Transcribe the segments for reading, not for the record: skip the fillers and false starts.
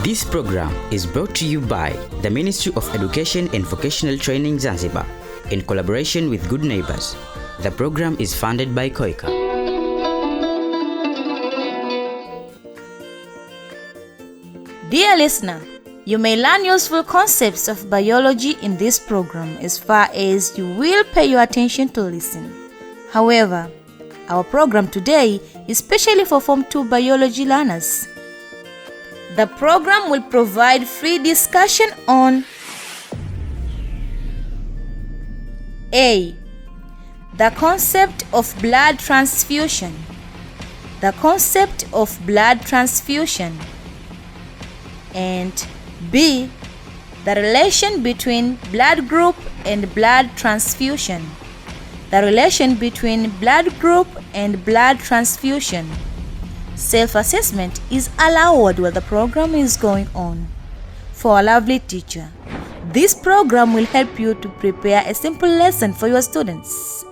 This program is brought to you by the Ministry of Education and Vocational Training Zanzibar in collaboration with Good Neighbors. The program is funded by KOICA. Dear listener, you may learn useful concepts of biology in this program as far as you will pay your attention to listen. However, our program today is specially for Form 2 biology learners. The program will provide free discussion on A. The concept of blood transfusion. The concept of blood transfusion. And B. The relation between blood group and blood transfusion. The relation between blood group and blood transfusion. Self-assessment is allowed while the program is going on. For a lovely teacher, this program will help you to prepare a simple lesson for your students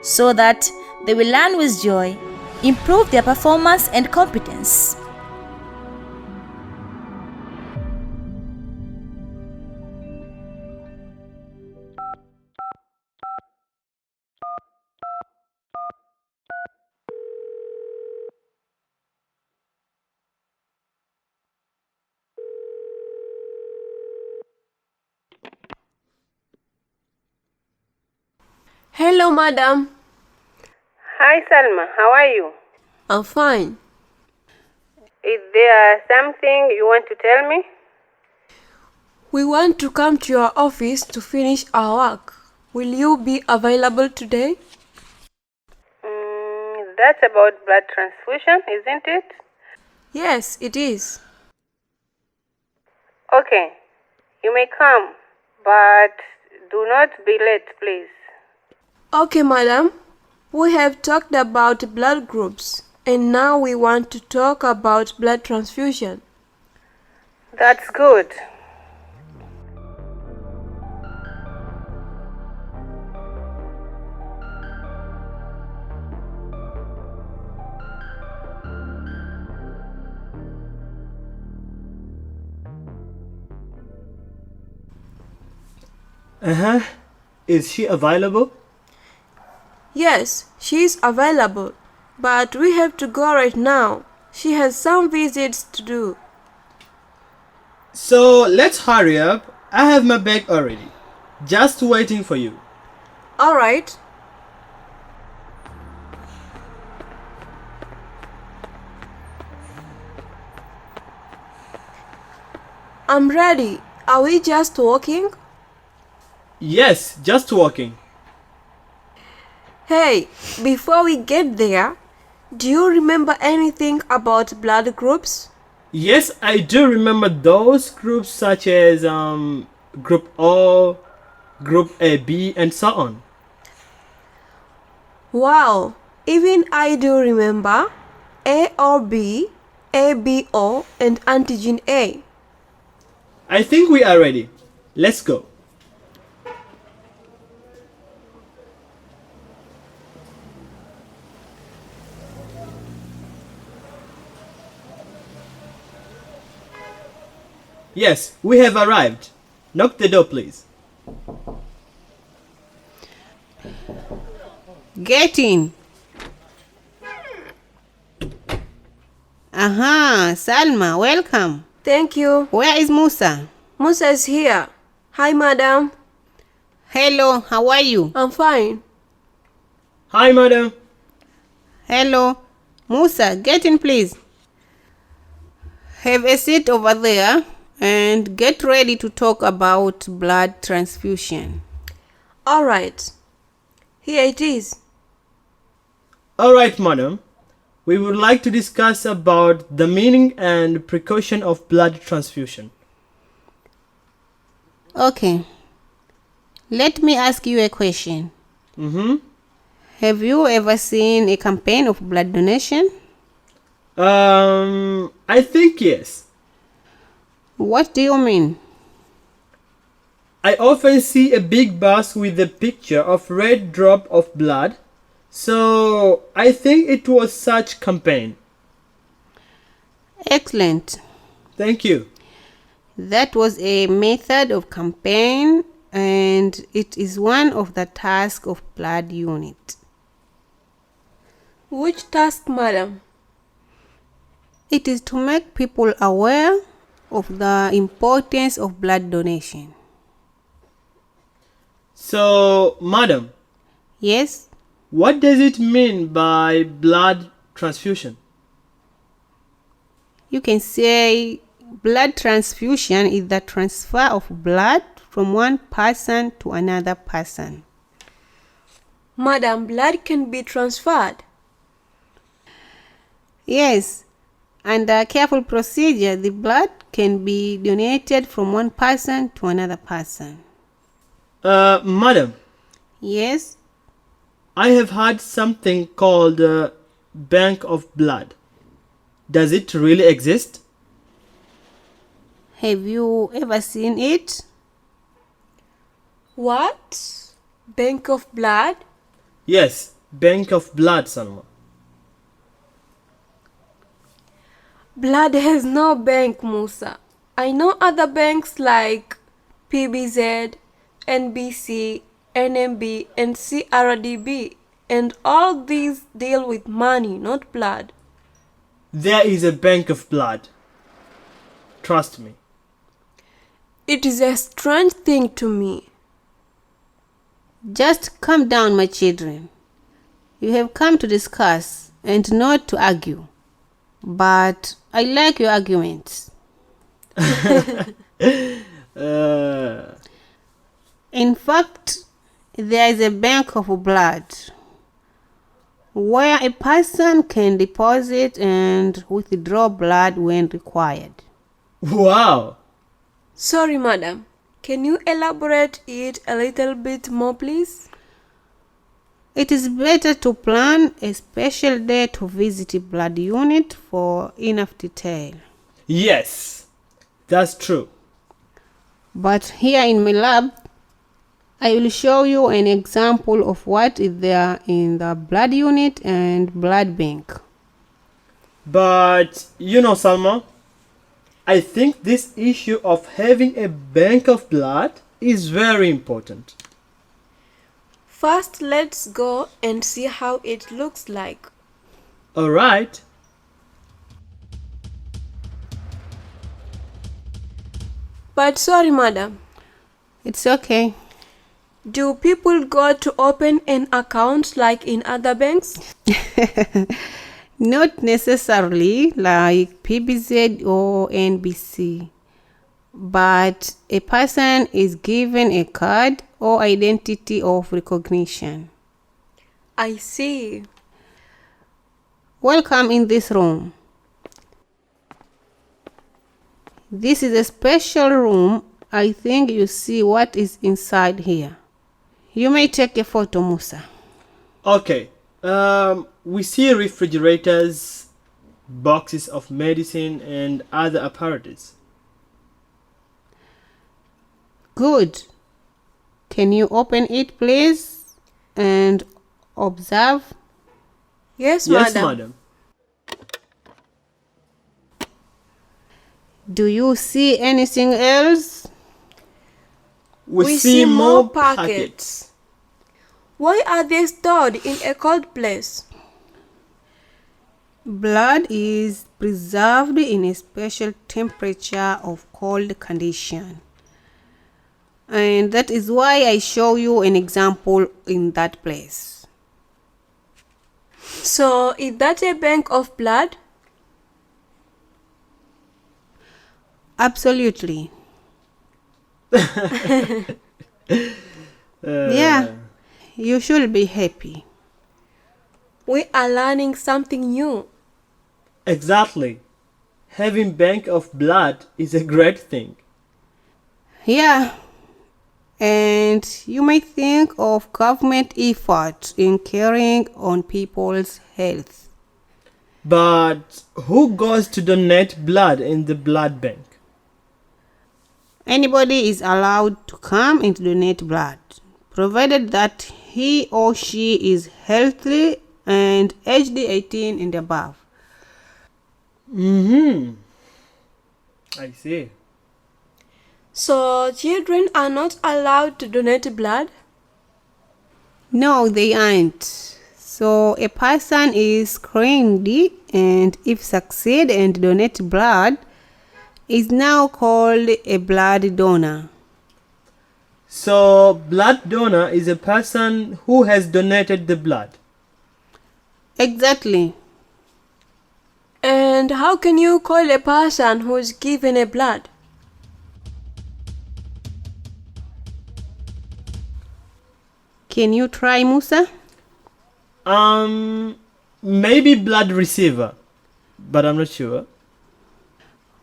so that they will learn with joy, improve their performance and competence. Hello, madam. Hi, Salma. How are you? I'm fine. Is there something you want to tell me? We want to come to your office to finish our work. Will you be available today? That's about blood transfusion, isn't it? Yes, it is. Okay. You may come, but do not be late, please. Okay, madam. We have talked about blood groups, and now we want to talk about blood transfusion. That's good. Is she available? Yes, she is available, but we have to go right now. She has some visits to do. So let's hurry up. I have my bag already. Just waiting for you. All right. I'm ready. Are we just walking? Yes, just walking. Hey, before we get there, do you remember anything about blood groups? Yes, I do remember those groups such as Group O, Group AB, and so on. Wow, even I do remember A or B, ABO, and antigen A. I think we are ready. Let's go. Yes, we have arrived. Knock the door, please. Get in. Salma, welcome. Thank you. Where is Musa? Musa is here. Hi, madam. Hello, how are you? I'm fine. Hi, madam. Hello. Musa, get in, please. Have a seat over there and get ready to talk about blood transfusion. All right. Here it is. All right, madam. We would like to discuss about the meaning and precaution of blood transfusion. Okay. Let me ask you a question. Have you ever seen a campaign of blood donation? I think yes. What do you mean? I often see a big bus with a picture of red drop of blood, so I think it was such campaign. Excellent. Thank you. That was a method of campaign, and it is one of the tasks of blood unit. Which task, madam? It is to make people aware of the importance of blood donation. So, madam, Yes, what does it mean by blood transfusion? you can say blood transfusion is the transfer of blood from one person to another person. Madam, blood can be transferred. Yes, under careful procedure, the blood can be donated from one person to another person. Madam, Yes, I have heard something called a bank of blood. Does it really exist? have you ever seen it? What? Bank of blood? Yes, bank of blood, Salma. Blood has no bank, Musa. I know other banks like PBZ, NBC, NMB, and CRDB, and all these deal with money, not blood. There is a bank of blood. Trust me. It is a strange thing to me. Just calm down, my children. You have come to discuss and not to argue. But I like your arguments. In fact, there is a bank of blood where a person can deposit and withdraw blood when required. Wow! Sorry, madam. Can you elaborate it a little bit more, please? It is better to plan a special day to visit a blood unit for enough detail. Yes, that's true. But here in my lab, I will show you an example of what is there in the blood unit and blood bank. But you know, Salma, I think this issue of having a bank of blood is very important. First, let's go and see how it looks like. Alright. But sorry, madam. It's okay. Do people go to open an account like in other banks? Not necessarily like PBZ or NBC, but a person is given a card or identity of recognition. I see. Welcome in this room. This is a special room. I think you see what is inside here. You may take a photo, Musa. Okay. We see refrigerators, boxes of medicine, and other apparatus. Good. Can you open it, please, and observe? Yes, Yes, madam. madam. Do you see anything else? We see more packets. Why are they stored in a cold place? Blood is preserved in a special temperature of cold condition. And that is why I show you an example in that place. So, is that a bank of blood? Absolutely. Yeah, you should be happy. We are learning something new. Exactly. Having bank of blood is a great thing. Yeah, and you may think of government effort in caring on people's health. But who goes to donate blood in the blood bank? Anybody is allowed to come and donate blood, provided that he or she is healthy and aged 18 and above. I see. So children are not allowed to donate blood? No, they aren't. So a person is screened, and if succeed and donate blood, is now called a blood donor. So, blood donor is a person who has donated the blood. Exactly. And how can you call a person who is given a blood? Can you try, Musa? Maybe blood receiver, but I'm not sure.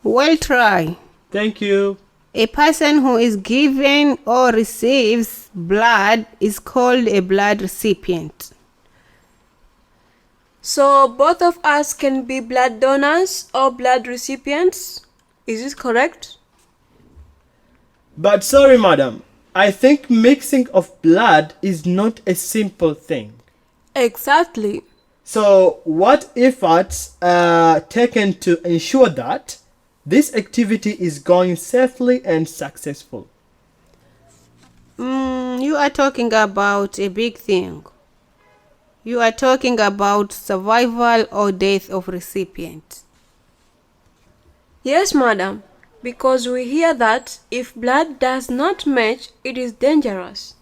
Well, try. Thank you. A person who is given or receives blood is called a blood recipient. So both of us can be blood donors or blood recipients? Is this correct? But sorry, madam, I think mixing of blood is not a simple thing. Exactly. So, what efforts are taken to ensure that this activity is going safely and successful? You are talking about a big thing. You are talking about survival or death of recipient. Yes, madam, because we hear that if blood does not match, it is dangerous.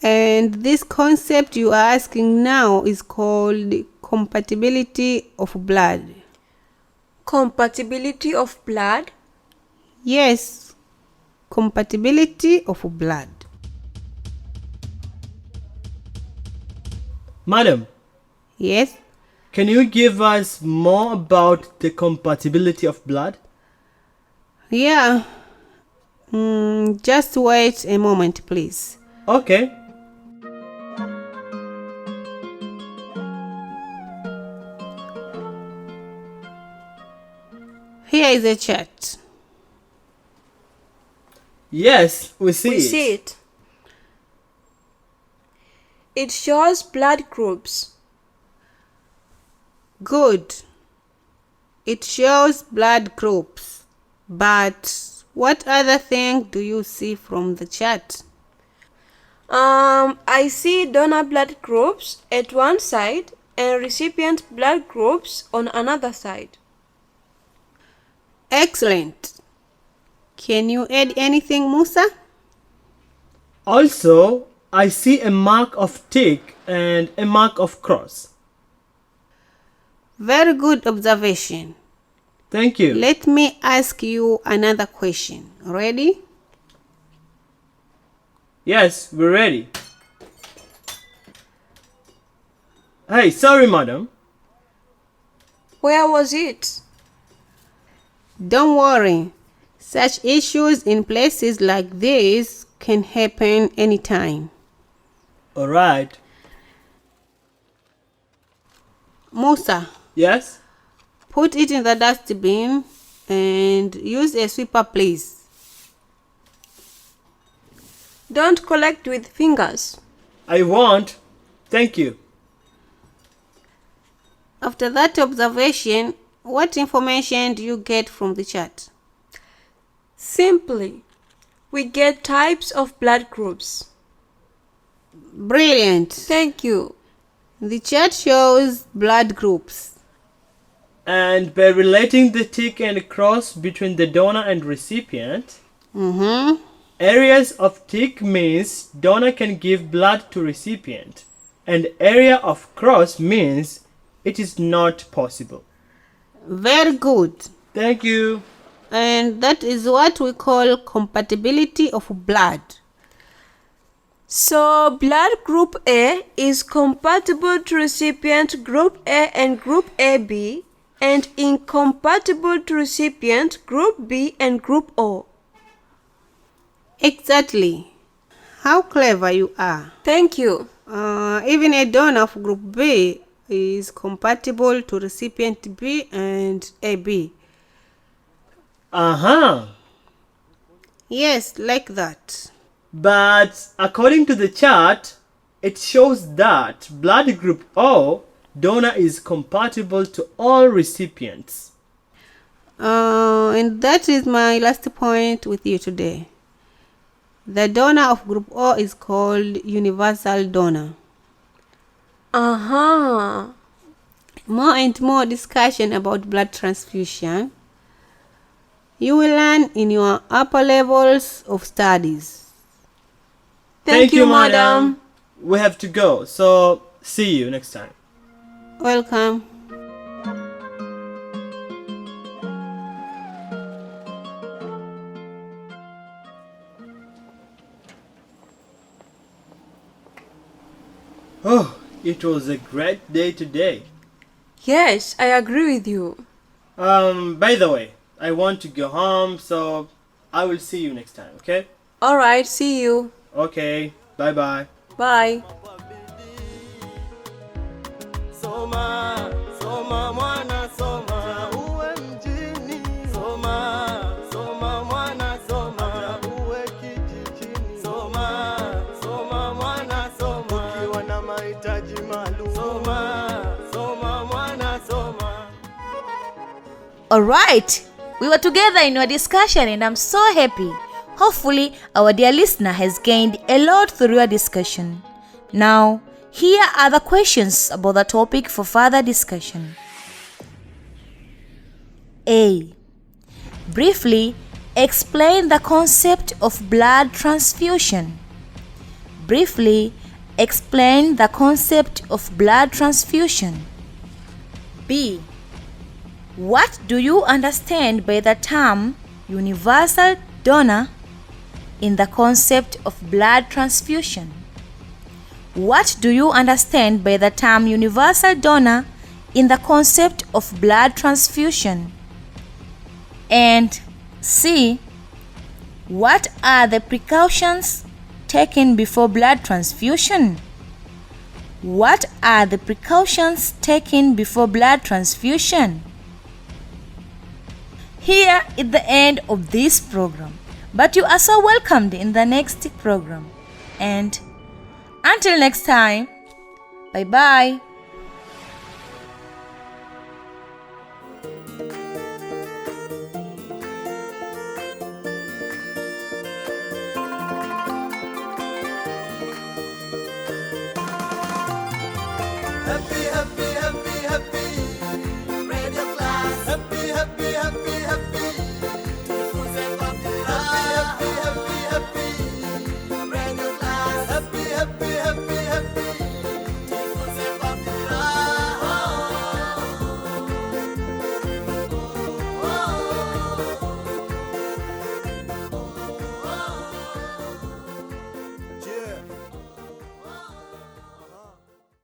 And this concept you are asking now is called compatibility of blood. Compatibility of blood? Yes, compatibility of blood. Madam, Yes, can you give us more about the compatibility of blood? yeah. Just wait a moment, please. Okay. Here is a chart. Yes, we see We it. see it. It shows blood groups. Good. It shows blood groups. But what other thing do you see from the chart? I see donor blood groups at one side and recipient blood groups on another side. Excellent. Can you add anything, Musa? Also, I see a mark of tick and a mark of cross. Very good observation. Thank you. Let me ask you another question. Ready? Yes, we're ready. Hey, sorry, madam. Where was it? Don't worry. Such issues in places like this can happen anytime. All right. Musa, Yes? put it in the dustbin and use a sweeper, please. Don't collect with fingers. I won't. Thank you. After that observation, what information do you get from the chart? Simply, we get types of blood groups. Brilliant. Thank you. The chart shows blood groups. And by relating the tick and cross between the donor and recipient, areas of tick means donor can give blood to recipient, and area of cross means it is not possible. Very good. Thank you. And that is what we call compatibility of blood. So, blood group A is compatible to recipient group A and group AB, and incompatible to recipient group B and group O. Exactly. How clever you are. Thank you. Even a donor of group B is compatible to recipient B and AB. Yes, like that. But according to the chart, it shows that blood group O donor is compatible to all recipients. And that is my last point with you today. The donor of group O is called universal donor. Uh-huh. More and more discussion about blood transfusion you will learn in your upper levels of studies. Thank you, madam. We have to go, so see you next time. Welcome. Oh, it was a great day today. Yes, I agree with you. By the way, I want to go home, so I will see you next time, okay? Alright, see you. Okay, bye-bye. Bye. Soma, soma mwana soma, uwe mjini. Soma, soma mwana soma, uwe kijijini. Soma, soma mwana soma, ukiwa na mahitaji maalum. Soma, soma mwana soma. Alright, we were together in your discussion and I'm so happy. Hopefully, our dear listener has gained a lot through your discussion. Now, here are the questions about the topic for further discussion. A. Briefly explain the concept of blood transfusion. Briefly explain the concept of blood transfusion. B. What do you understand by the term universal donor in the concept of blood transfusion? What do you understand by the term universal donor in the concept of blood transfusion? And C. What are the precautions taken before blood transfusion? What are the precautions taken before blood transfusion? Here is the end of this program, but you are so welcomed in the next program. And until next time, bye-bye. Happy